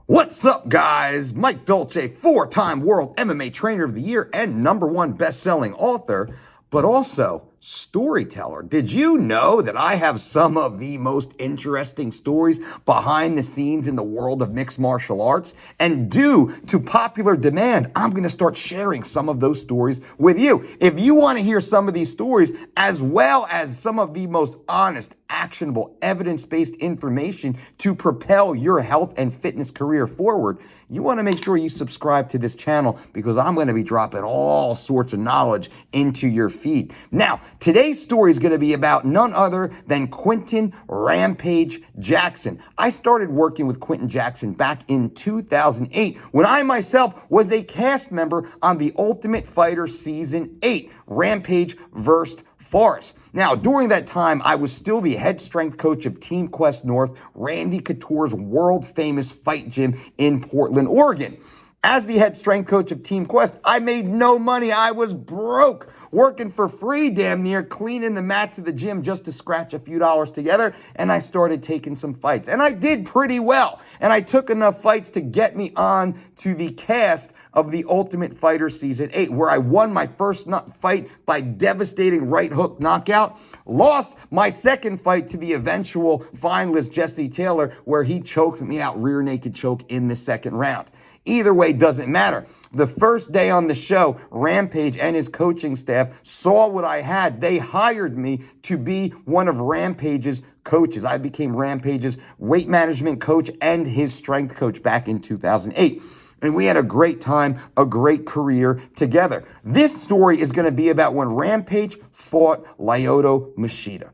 What's up, guys? Mike Dolce, four-time World MMA Trainer of the Year and #1 best-selling author, but also storyteller. Did you know that I have some of the most interesting stories behind the scenes in the world of mixed martial arts? And due to popular demand, I'm going to start sharing some of those stories with you. If you want to hear some of these stories, as well as some of the most honest, actionable, evidence-based information to propel your health and fitness career forward, you want to make sure you subscribe to this channel because I'm going to be dropping all sorts of knowledge into your feed. Now, today's story is going to be about none other than Quinton Rampage Jackson. I started working with Quinton Jackson back in 2008 when I myself was a cast member on The Ultimate Fighter Season 8, Rampage vs. Forrest. Now, during that time, I was still the head strength coach of Team Quest North, Randy Couture's world-famous fight gym in Portland, Oregon. As the head strength coach of Team Quest, I made no money. I was broke, working for free damn near, cleaning the mats of the gym just to scratch a few dollars together, and I started taking some fights. And I did pretty well, and I took enough fights to get me on to the cast of The Ultimate Fighter Season 8, where I won my first fight by devastating right hook knockout, lost my second fight to the eventual finalist Jesse Taylor, where he choked me out rear naked choke in the second round. Either way, doesn't matter. The first day on the show, Rampage and his coaching staff saw what I had. They hired me to be one of Rampage's coaches. I became Rampage's weight management coach and his strength coach back in 2008. And we had a great time, a great career together. This story is going to be about when Rampage fought Lyoto Machida.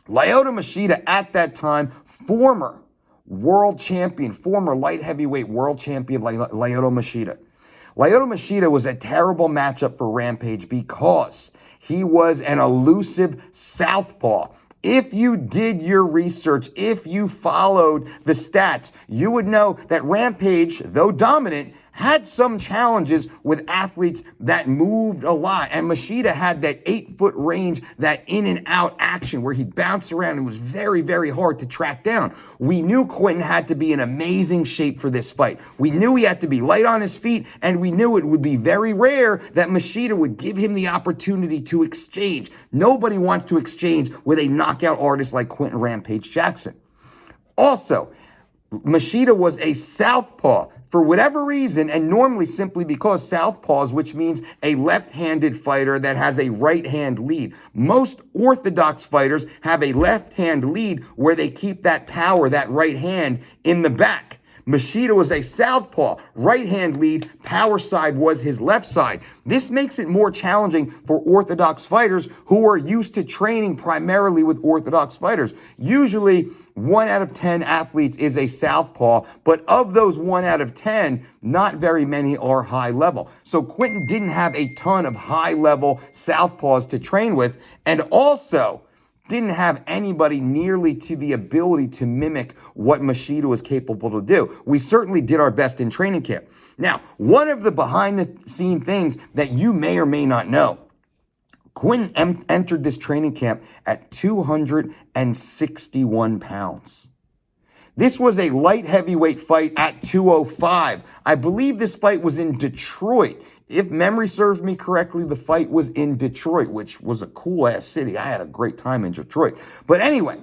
Lyoto Machida, at that time, former world champion, former light heavyweight world champion Lyoto Machida. Lyoto Machida was a terrible matchup for Rampage because he was an elusive southpaw. If you did your research, if you followed the stats, you would know that Rampage, though dominant, had some challenges with athletes that moved a lot. And Machida had that 8-foot range, that in and out action where he bounced around and was very, very hard to track down. We knew Quinton had to be in amazing shape for this fight. We knew he had to be light on his feet, and we knew it would be very rare that Machida would give him the opportunity to exchange. Nobody wants to exchange with a knockout artist like Quinton Rampage Jackson. Also, Machida was a southpaw for whatever reason, and normally simply because southpaws, which means a left-handed fighter that has a right-hand lead. Most orthodox fighters have a left-hand lead where they keep that power, that right hand, in the back. Machida was a southpaw, right-hand lead, power side was his left side. This makes it more challenging for orthodox fighters who are used to training primarily with orthodox fighters. Usually, 1 out of 10 athletes is a southpaw, but of those 1 out of 10, not very many are high level. So Quinton didn't have a ton of high level southpaws to train with, and also didn't have anybody nearly to the ability to mimic what Machida was capable to do. We certainly did our best in training camp. Now, one of the behind-the-scene things that you may or may not know, Quinton entered this training camp at 261 pounds. This was a light heavyweight fight at 205. I believe this fight was in Detroit. If memory serves me correctly, the fight was in Detroit, which was a cool-ass city. I had a great time in Detroit. But anyway,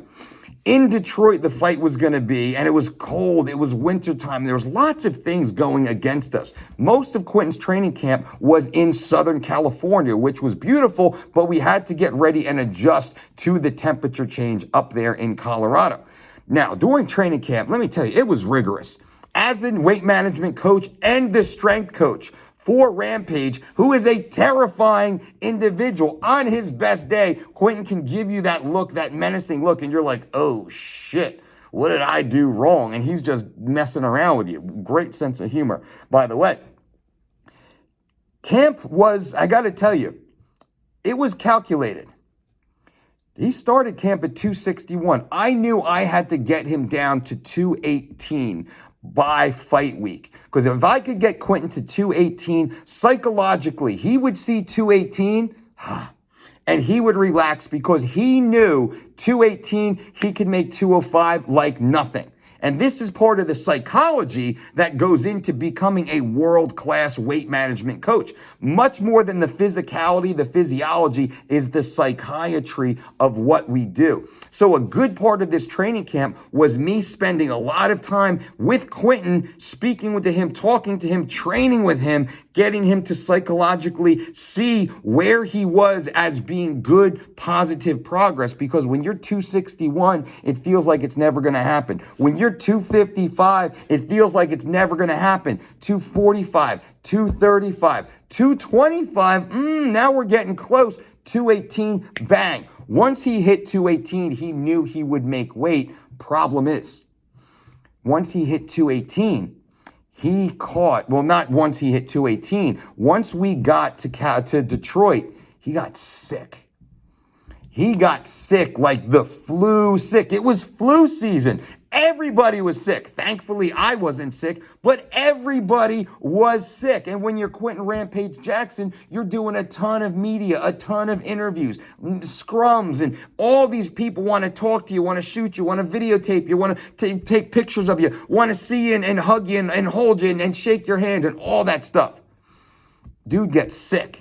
in Detroit, the fight was going to be, and it was cold, it was wintertime, there was lots of things going against us. Most of Quinton's training camp was in Southern California, which was beautiful, but we had to get ready and adjust to the temperature change up there in Colorado. Now, during training camp, let me tell you, it was rigorous. As the weight management coach and the strength coach for Rampage, who is a terrifying individual, on his best day, Quinton can give you that look, that menacing look, and you're like, oh shit, what did I do wrong? And he's just messing around with you. Great sense of humor, by the way. Camp was, I gotta tell you, it was calculated. He started camp at 261. I knew I had to get him down to 218 by fight week. Because if I could get Quinton to 218, psychologically, he would see 218, and he would relax because he knew 218, he could make 205 like nothing. And this is part of the psychology that goes into becoming a world-class weight management coach. Much more than the physicality, the physiology is the psychiatry of what we do. So a good part of this training camp was me spending a lot of time with Quinton, speaking with him, talking to him, training with him, getting him to psychologically see where he was as being good, positive progress. Because when you're 261, it feels like it's never going to happen. When you're 255, it feels like it's never going to happen. 245, 235, 225, now we're getting close. 218, bang. Once he hit 218, he knew he would make weight. Problem is, once he hit 218, he caught, well, not once he hit 218, once we got to Detroit, he got sick. He got sick like the flu sick. It was flu season. Everybody was sick. Thankfully, I wasn't sick, but everybody was sick. And when you're Quinton Rampage Jackson, you're doing a ton of media, a ton of interviews, scrums, and all these people want to talk to you, want to shoot you, want to videotape you, want to take pictures of you, want to see you and hug you and hold you and shake your hand and all that stuff. Dude gets sick.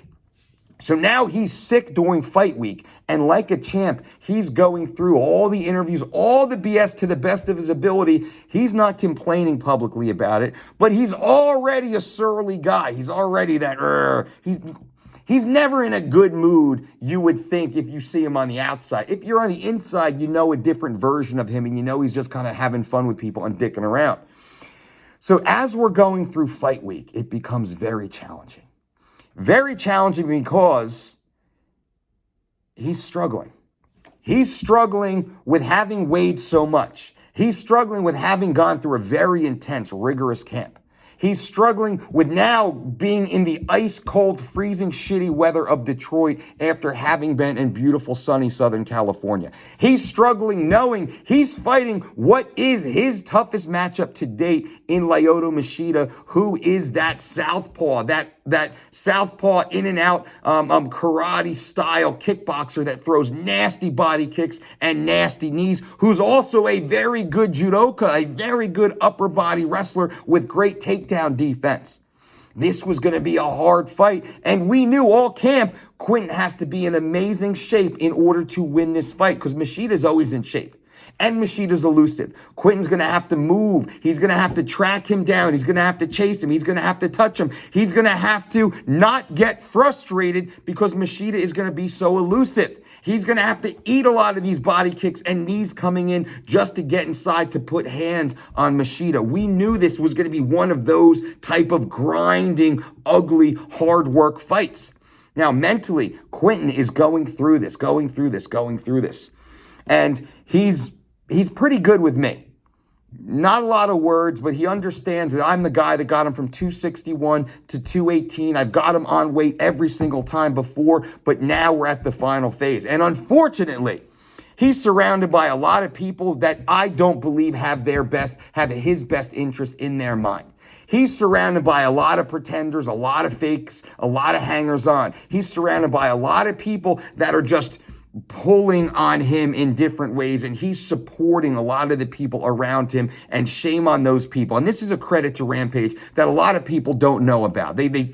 So now he's sick during fight week, and like a champ, he's going through all the interviews, all the BS to the best of his ability. He's not complaining publicly about it, but he's already a surly guy. He's already that, he's never in a good mood, you would think, if you see him on the outside. If you're on the inside, you know a different version of him, and you know he's just kind of having fun with people and dicking around. So as we're going through fight week, it becomes very challenging. Very challenging because he's struggling. He's struggling with having weighed so much. He's struggling with having gone through a very intense, rigorous camp. He's struggling with now being in the ice cold, freezing, shitty weather of Detroit after having been in beautiful, sunny Southern California. He's struggling knowing he's fighting what is his toughest matchup to date in Lyoto Machida, who is that southpaw, that southpaw in and out karate style kickboxer that throws nasty body kicks and nasty knees, who's also a very good judoka, a very good upper body wrestler with great takedown defense. This was going to be a hard fight, and we knew all camp Quinton has to be in amazing shape in order to win this fight, because Machida's always in shape. And Machida's elusive. Quinton's going to have to move. He's going to have to track him down. He's going to have to chase him. He's going to have to touch him. He's going to have to not get frustrated because Machida is going to be so elusive. He's going to have to eat a lot of these body kicks and knees coming in just to get inside to put hands on Machida. We knew this was going to be one of those type of grinding, ugly, hard work fights. Now, mentally, Quinton is going through this. And he's pretty good with me. Not a lot of words, but he understands that I'm the guy that got him from 261 to 218. I've got him on weight every single time before, but now we're at the final phase. And unfortunately, he's surrounded by a lot of people that I don't believe have his best interest in their mind. He's surrounded by a lot of pretenders, a lot of fakes, a lot of hangers-on. He's surrounded by a lot of people that are just pulling on him in different ways, and he's supporting a lot of the people around him, and shame on those people. And this is a credit to Rampage that a lot of people don't know about. They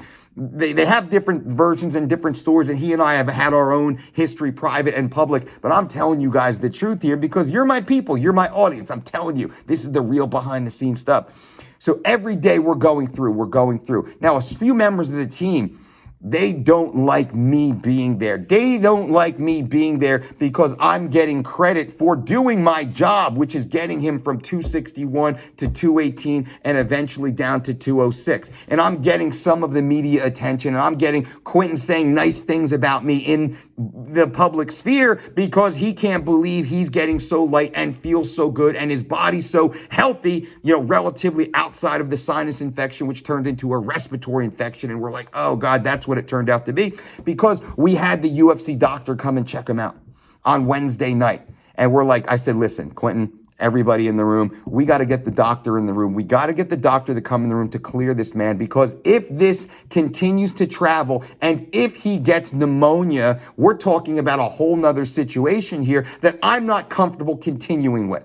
have different versions and different stories, and he and I have had our own history, private and public, but I'm telling you guys the truth here because you're my people, you're my audience. I'm telling you, this is the real behind the scenes stuff. So every day we're going through. Now, a few members of the team, they don't like me being there. They don't like me being there because I'm getting credit for doing my job, which is getting him from 261 to 218 and eventually down to 206. And I'm getting some of the media attention, and I'm getting Quinton saying nice things about me in the public sphere because he can't believe he's getting so light and feels so good and his body's so healthy, relatively outside of the sinus infection, which turned into a respiratory infection. And we're like, oh God, that's what it turned out to be, because we had the UFC doctor come and check him out on Wednesday night. And we're like, I said, listen, Quinton, everybody in the room, we got to get the doctor in the room. We got to get the doctor to come in the room to clear this man, because if this continues to travel and if he gets pneumonia, we're talking about a whole nother situation here that I'm not comfortable continuing with.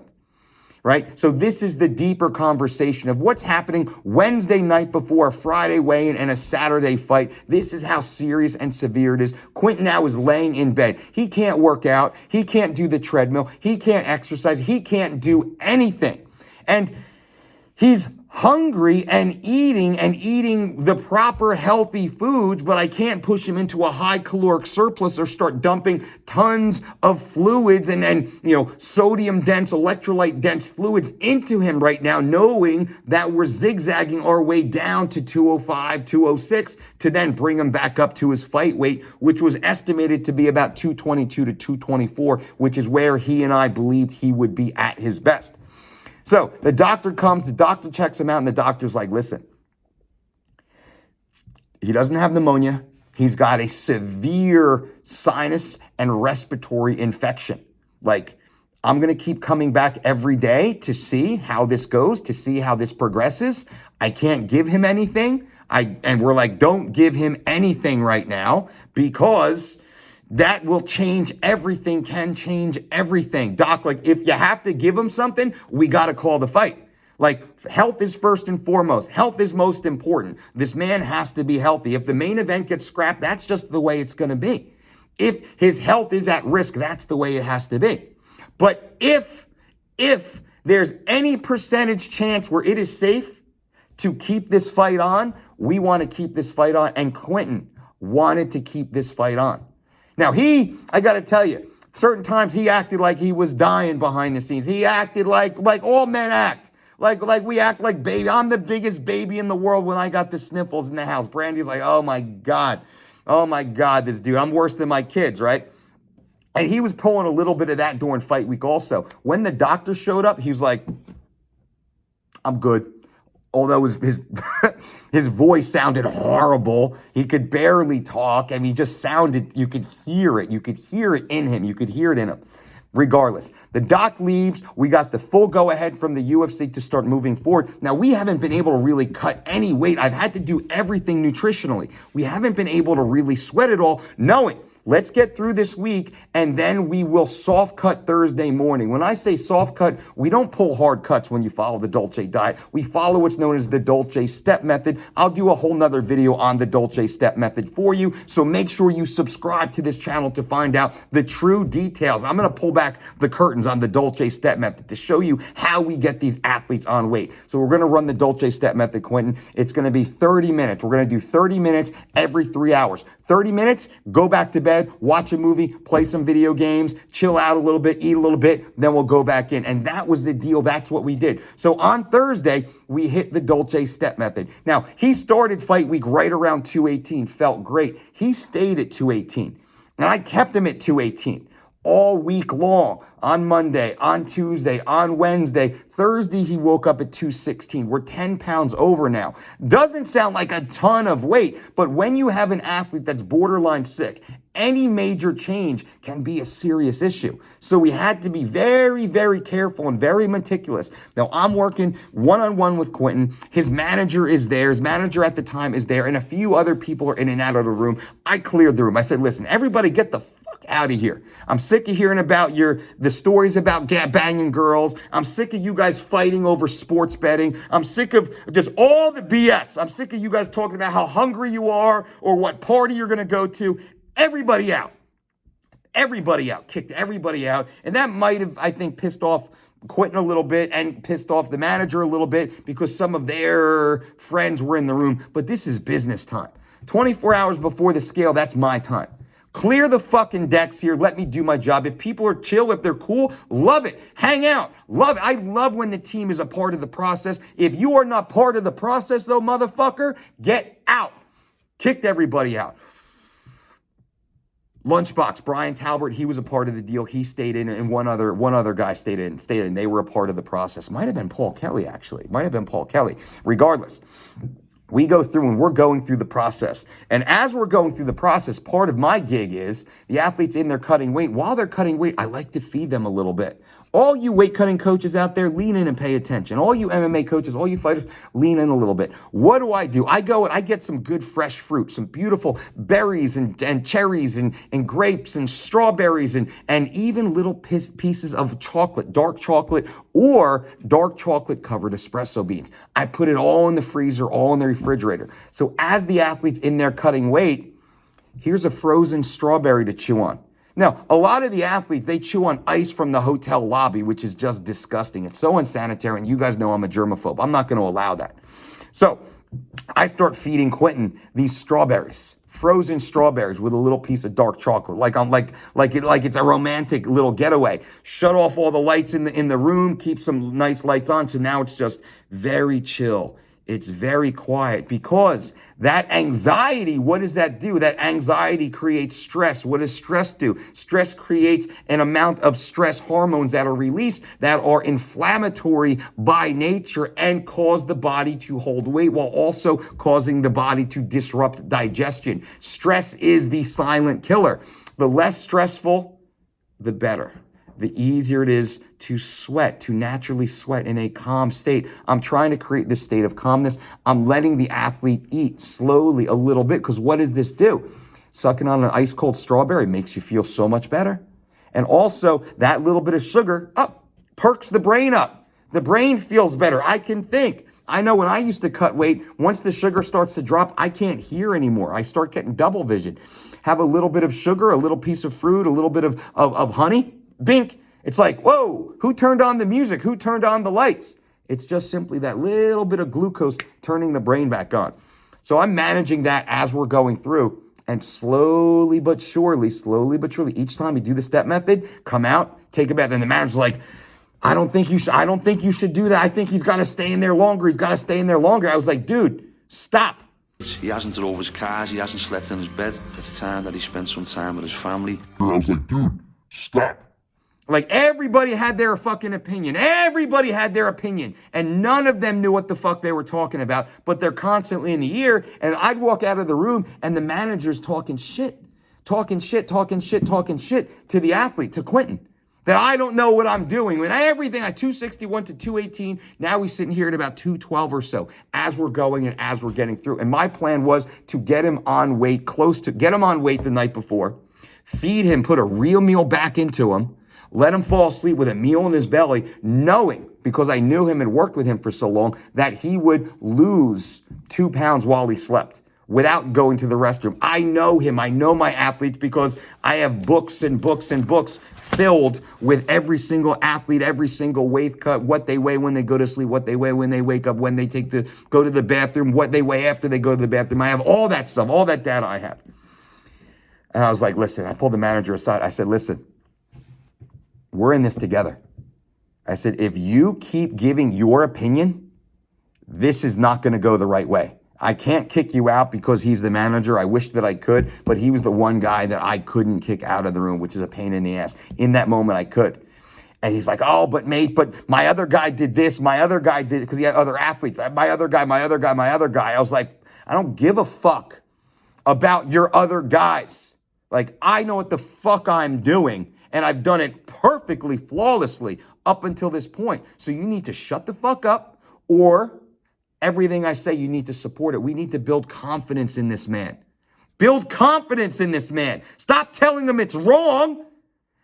right? So this is the deeper conversation of what's happening Wednesday night before a Friday weigh-in and a Saturday fight. This is how serious and severe it is. Quinton now is laying in bed. He can't work out. He can't do the treadmill. He can't exercise. He can't do anything. And he's hungry and eating the proper healthy foods, but I can't push him into a high caloric surplus or start dumping tons of fluids and sodium dense, electrolyte dense fluids into him right now, knowing that we're zigzagging our way down to 205, 206 to then bring him back up to his fight weight, which was estimated to be about 222 to 224, which is where he and I believed he would be at his best. So the doctor comes, the doctor checks him out, and the doctor's like, listen, he doesn't have pneumonia. He's got a severe sinus and respiratory infection. Like, I'm going to keep coming back every day to see how this goes, to see how this progresses. I can't give him anything. And we're like, don't give him anything right now because that will change everything, can change everything. Doc, like, if you have to give him something, we got to call the fight. Like, health is first and foremost. Health is most important. This man has to be healthy. If the main event gets scrapped, that's just the way it's going to be. If his health is at risk, that's the way it has to be. But if there's any percentage chance where it is safe to keep this fight on, we want to keep this fight on. And Quinton wanted to keep this fight on. Now, I got to tell you, certain times he acted like he was dying behind the scenes. He acted like all men act. Like we act like baby. I'm the biggest baby in the world when I got the sniffles in the house. Brandy's like, oh my God, this dude, I'm worse than my kids, right? And he was pulling a little bit of that during fight week also. When the doctor showed up, he was like, I'm good. Although his voice sounded horrible, he could barely talk, and he just sounded, you could hear it. You could hear it in him. You could hear it in him. Regardless, the doc leaves. We got the full go-ahead from the UFC to start moving forward. Now, we haven't been able to really cut any weight. I've had to do everything nutritionally. We haven't been able to really sweat it all, knowing let's get through this week, and then we will soft cut Thursday morning. When I say soft cut, we don't pull hard cuts when you follow the Dolce Diet. We follow what's known as the Dolce Step Method. I'll do a whole nother video on the Dolce Step Method for you, so make sure you subscribe to this channel to find out the true details. I'm going to pull back the curtains on the Dolce Step Method to show you how we get these athletes on weight. So we're going to run the Dolce Step Method, Quinton. It's going to be 30 minutes. We're going to do 30 minutes every 3 hours. 30 minutes, go back to bed, watch a movie, play some video games, chill out a little bit, eat a little bit, then we'll go back in. And that was the deal. That's what we did. So on Thursday, we hit the Dolce Step Method. Now, he started fight week right around 218, felt great. He stayed at 218, and I kept him at 218 all week long. On Monday, on Tuesday, on Wednesday, Thursday, he woke up at 216. We're 10 pounds over now. Doesn't sound like a ton of weight, but when you have an athlete that's borderline sick, any major change can be a serious issue. So we had to be very, very careful and very meticulous. Now, I'm working one-on-one with Quinton. His manager is there. His manager at the time is there, and a few other people are in and out of the room. I cleared the room. I said, listen, everybody get the fuck out of here. I'm sick of hearing about the stories about banging girls. I'm sick of you guys fighting over sports betting. I'm sick of just all the BS. I'm sick of you guys talking about how hungry you are or what party you're going to go to. Everybody out. Everybody out. Kicked everybody out. And that might have, I think, pissed off Quinton a little bit and pissed off the manager a little bit because some of their friends were in the room. But this is business time. 24 hours before the scale, that's my time. Clear the fucking decks here. Let me do my job. If people are chill, if they're cool, love it. Hang out. Love it. I love when the team is a part of the process. If you are not part of the process, though, motherfucker, get out. Kicked everybody out. Lunchbox, Brian Talbert, he was a part of the deal. He stayed in, and one other guy stayed in. They were a part of the process. Might have been Paul Kelly, actually. Might have been Paul Kelly. Regardless, we go through and we're going through the process. And as we're going through the process, part of my gig is the athletes in there cutting weight. While they're cutting weight, I like to feed them a little bit. All you weight cutting coaches out there, lean in and pay attention. All you MMA coaches, all you fighters, lean in a little bit. What do? I go and I get some good fresh fruit, some beautiful berries and cherries and grapes and strawberries and even little pieces of chocolate, dark chocolate or dark chocolate covered espresso beans. I put it all in the freezer, all in the refrigerator. So as the athlete's in there cutting weight, here's a frozen strawberry to chew on. Now, a lot of the athletes, they chew on ice from the hotel lobby, which is just disgusting. It's so unsanitary, and you guys know I'm a germaphobe. I'm not going to allow that. So I start feeding Quinton these strawberries, frozen strawberries with a little piece of dark chocolate, like it's a romantic little getaway. Shut off all the lights in the room, keep some nice lights on, so now it's just very chill. It's very quiet because that anxiety, what does that do? That anxiety creates stress. What does stress do? Stress creates an amount of stress hormones that are released that are inflammatory by nature and cause the body to hold weight while also causing the body to disrupt digestion. Stress is the silent killer. The less stressful, the better. The easier it is to sweat, to naturally sweat in a calm state. I'm trying to create this state of calmness. I'm letting the athlete eat slowly a little bit because what does this do? Sucking on an ice cold strawberry makes you feel so much better. And also that little bit of sugar perks the brain up. The brain feels better. I can think. I know when I used to cut weight, once the sugar starts to drop, I can't hear anymore. I start getting double vision. Have a little bit of sugar, a little piece of fruit, a little bit of honey. Bink. It's like, whoa, who turned on the music? Who turned on the lights? It's just simply that little bit of glucose turning the brain back on. So I'm managing that as we're going through. And slowly but surely, each time you do the step method, come out, take a bath. And the manager's like, I don't think you should do that. I think he's got to stay in there longer. I was like, dude, stop. He hasn't drove his cars. He hasn't slept in his bed. It's time that he spent some time with his family. I was like, dude, stop. Like everybody had their fucking opinion. Everybody had their opinion. And none of them knew what the fuck they were talking about. But they're constantly in the ear. And I'd walk out of the room and the manager's talking shit to the athlete, to Quinton. That I don't know what I'm doing. When everything, I 261 to 218, now we're sitting here at about 212 or so as we're going and as we're getting through. And my plan was to get him on weight, get him on weight the night before, feed him, put a real meal back into him, let him fall asleep with a meal in his belly, knowing, because I knew him and worked with him for so long, that he would lose 2 pounds while he slept without going to the restroom. I know him. I know my athletes because I have books and books and books filled with every single athlete, every single weight cut, what they weigh when they go to sleep, what they weigh when they wake up, when they go to the bathroom, what they weigh after they go to the bathroom. I have all that stuff, all that data I have. And I was like, listen, I pulled the manager aside. I said, listen, we're in this together. I said, if you keep giving your opinion, this is not going to go the right way. I can't kick you out because he's the manager. I wish that I could, but he was the one guy that I couldn't kick out of the room, which is a pain in the ass. In that moment, I could. And he's like, oh, but my other guy did this. My other guy did it because he had other athletes. My other guy. I was like, I don't give a fuck about your other guys. Like, I know what the fuck I'm doing. And I've done it perfectly, flawlessly up until this point. So you need to shut the fuck up, or everything I say, you need to support it. We need to build confidence in this man. Build confidence in this man. Stop telling him it's wrong.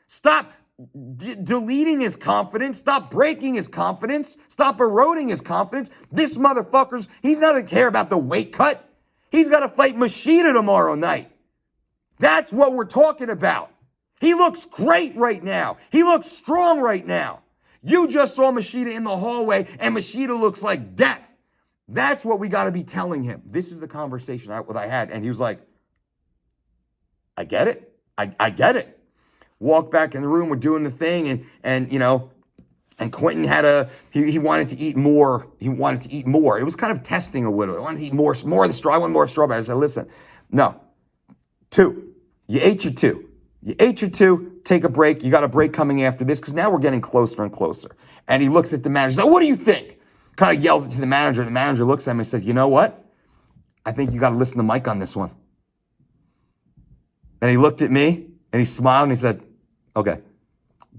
Stop deleting his confidence. Stop breaking his confidence. Stop eroding his confidence. This motherfucker's, he's not going to care about the weight cut. He's got to fight Machida tomorrow night. That's what we're talking about. He looks great right now. He looks strong right now. You just saw Machida in the hallway, and Machida looks like death. That's what we got to be telling him. This is the conversation I had, and he was like, I get it. I get it. Walk back in the room, we're doing the thing, and Quinton had he wanted to eat more. He wanted to eat more. It was kind of testing a little. I wanted to eat more of the straw. I want more strawberry. I said, listen, no, 2. You ate your 2. You ate your 2, take a break. You got a break coming after this because now we're getting closer and closer. And he looks at the manager. He's like, what do you think? Kind of yells it to the manager. The manager looks at him and says, you know what? I think you got to listen to Mike on this one. And he looked at me and he smiled and he said, okay.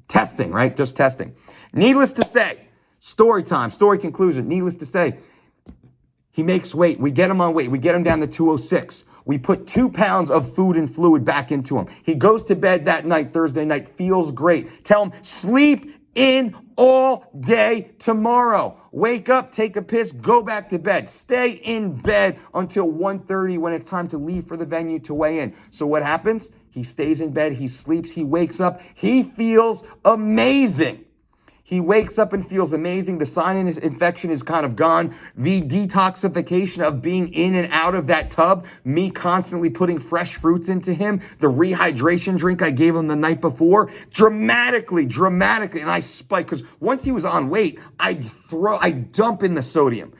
Testing, right? Just testing. Needless to say, story time, story conclusion. Needless to say, he makes weight. We get him on weight. We get him down to 206. We put 2 pounds of food and fluid back into him. He goes to bed that night, Thursday night, feels great. Tell him, sleep in all day tomorrow. Wake up, take a piss, go back to bed. Stay in bed until 1:30 when it's time to leave for the venue to weigh in. So what happens? He stays in bed, he sleeps, he wakes up, he feels amazing. He wakes up and feels amazing. The sinus infection is kind of gone. The detoxification of being in and out of that tub, me constantly putting fresh fruits into him, the rehydration drink I gave him the night before, dramatically, and I spike, because once he was on weight, I dump in the sodium.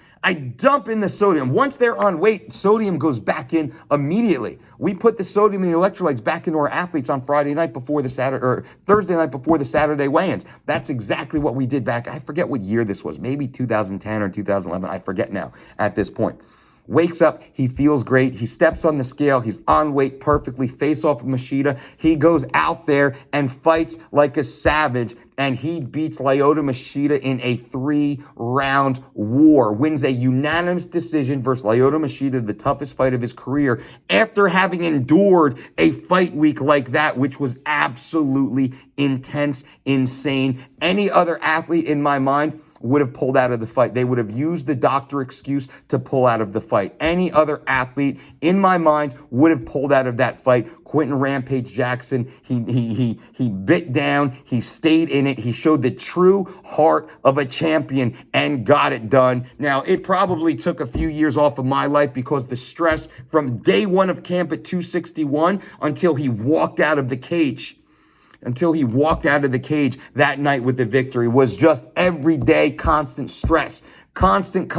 Once they're on weight, sodium goes back in immediately. We put the sodium and the electrolytes back into our athletes on Friday night before the Saturday, or Thursday night before the Saturday weigh-ins. That's exactly what we did back. I forget what year this was, maybe 2010 or 2011. I forget now at this point. Wakes up, he feels great. He steps on the scale. He's on weight perfectly. Face off of Machida. He goes out there and fights like a savage, and he beats Lyoto Machida in a 3-round war. Wins a unanimous decision versus Lyoto Machida, the toughest fight of his career, after having endured a fight week like that, which was absolutely intense, insane. Any other athlete in my mind would have pulled out of the fight. They would have used the doctor excuse to pull out of the fight. Any other athlete in my mind would have pulled out of that fight. Quinton Rampage Jackson, he bit down, he stayed in it, he showed the true heart of a champion and got it done. Now, it probably took a few years off of my life because the stress from day one of camp at 261 until he walked out of the cage that night with the victory was just everyday constant stress. Constant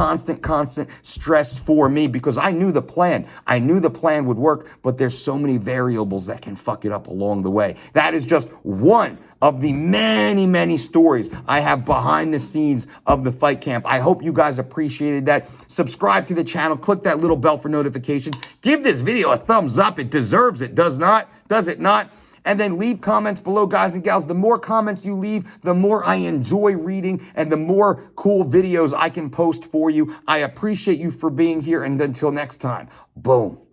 stress for me because I knew the plan. I knew the plan would work, but there's so many variables that can fuck it up along the way. That is just one of the many stories I have behind the scenes of the fight camp. I hope you guys appreciated that. Subscribe to the channel. Click that little bell for notifications. Give this video a thumbs up. It deserves it. Does it not? And then leave comments below, guys and gals. The more comments you leave, the more I enjoy reading and the more cool videos I can post for you. I appreciate you for being here. And until next time, boom.